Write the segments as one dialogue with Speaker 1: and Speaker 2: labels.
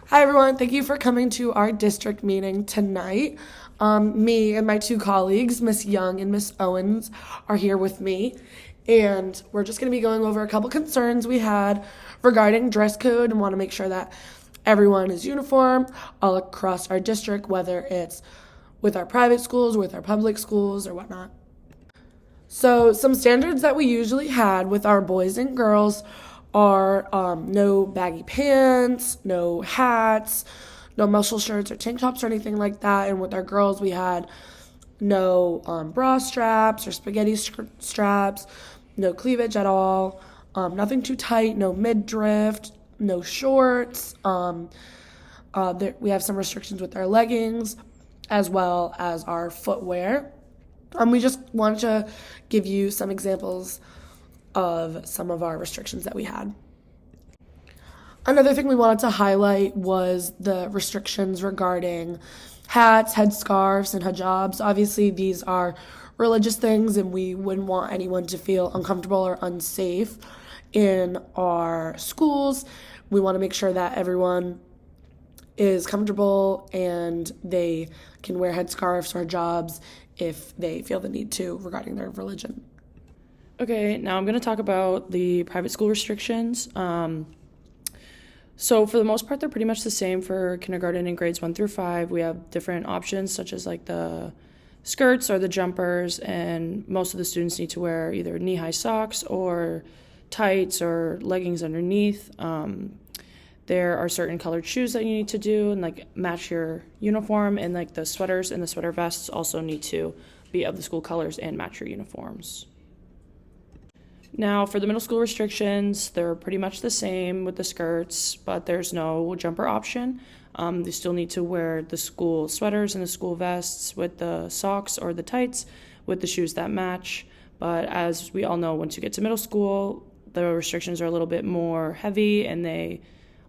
Speaker 1: Hi everyone, thank you for coming to our district meeting tonight. Me and my two colleagues, Miss Young and Miss Owens, are here with me, and we're just going to be going over a couple concerns we had regarding dress code and want to make sure that everyone is uniform all across our district, whether it's with our private schools, with our public schools, or whatnot. So, some standards that we usually had with our boys and girls are no baggy pants, no hats, no muscle shirts or tank tops or anything like that. And with our girls, we had no bra straps or spaghetti straps, no cleavage at all, nothing too tight, no midriff, no shorts. We have some restrictions with our leggings as well as our footwear. We just wanted to give you some examples of some of our restrictions that we had. Another thing we wanted to highlight was the restrictions regarding hats, headscarves, and hijabs. Obviously, these are religious things, and we wouldn't want anyone to feel uncomfortable or unsafe in our schools. We want to make sure that everyone is comfortable and they can wear headscarves or hijabs if they feel the need to regarding their religion.
Speaker 2: Okay, now I'm going to talk about the private school restrictions. So for the most part, they're pretty much the same for kindergarten and grades 1 through 5. We have different options such as like the skirts or the jumpers, and most of the students need to wear either knee-high socks or tights or leggings underneath. There are certain colored shoes that you need to do and like match your uniform, and like the sweaters and the sweater vests also need to be of the school colors and match your uniforms. Now, for the middle school restrictions, they're pretty much the same with the skirts, but there's no jumper option. They still need to wear the school sweaters and the school vests with the socks or the tights with the shoes that match. But as we all know, once you get to middle school, the restrictions are a little bit more heavy, and they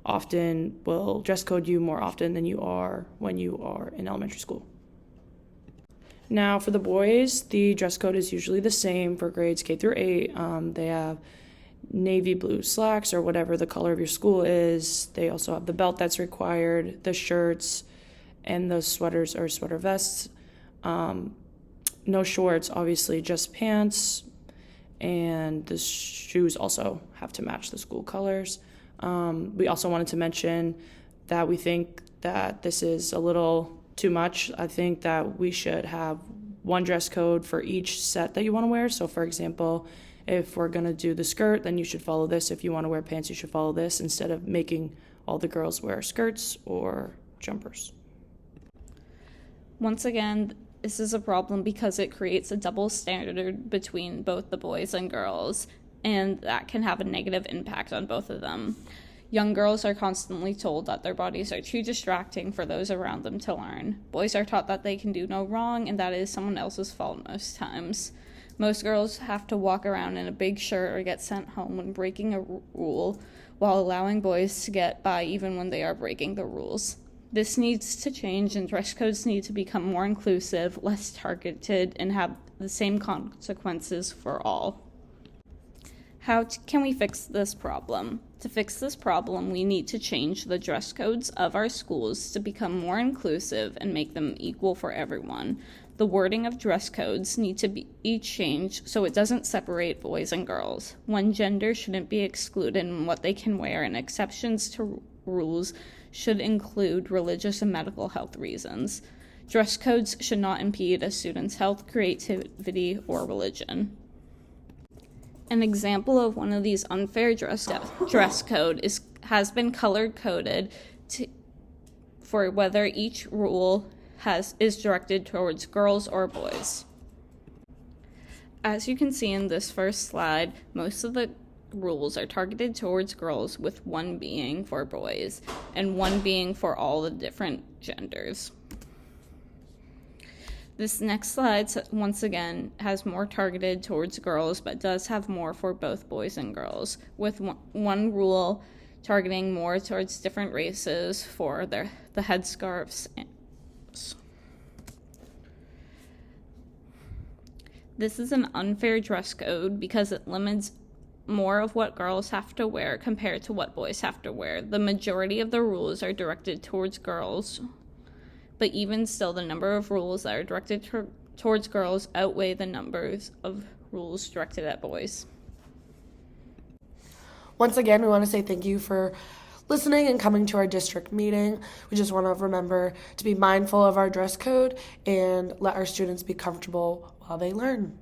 Speaker 2: often will dress code you more often than you are when you are in elementary school. Now, for the boys, the dress code is usually the same for grades K through 8. They have navy blue slacks or whatever the color of your school is. They also have the belt that's required, the shirts, and the sweaters or sweater vests. No shorts, obviously, just pants. And the shoes also have to match the school colors. We also wanted to mention that we think that this is a little too much. I think that we should have one dress code for each set that you want to wear. So for example, if we're going to do the skirt, then you should follow this. If you want to wear pants, you should follow this, instead of making all the girls wear skirts or jumpers.
Speaker 3: Once again, this is a problem because it creates a double standard between both the boys and girls, and that can have a negative impact on both of them. Young girls are constantly told that their bodies are too distracting for those around them to learn. Boys are taught that they can do no wrong and that it is someone else's fault most times. Most girls have to walk around in a big shirt or get sent home when breaking a rule, while allowing boys to get by even when they are breaking the rules. This needs to change, and dress codes need to become more inclusive, less targeted, and have the same consequences for all. How can we fix this problem? To fix this problem, we need to change the dress codes of our schools to become more inclusive and make them equal for everyone. The wording of dress codes need to be changed so it doesn't separate boys and girls. One gender shouldn't be excluded in what they can wear, and exceptions to rules should include religious and medical health reasons. Dress codes should not impede a student's health, creativity, or religion. An example of one of these unfair dress code has been color-coded for whether each rule is directed towards girls or boys. As you can see in this first slide, most of the rules are targeted towards girls, with one being for boys and one being for all the different genders. This next slide, once again, has more targeted towards girls, but does have more for both boys and girls, with one rule targeting more towards different races for the headscarves. This is an unfair dress code because it limits more of what girls have to wear compared to what boys have to wear. The majority of the rules are directed towards girls, but even still, the number of rules that are directed towards girls outweigh the numbers of rules directed at boys.
Speaker 1: Once again, we want to say thank you for listening and coming to our district meeting. We just want to remember to be mindful of our dress code and let our students be comfortable while they learn.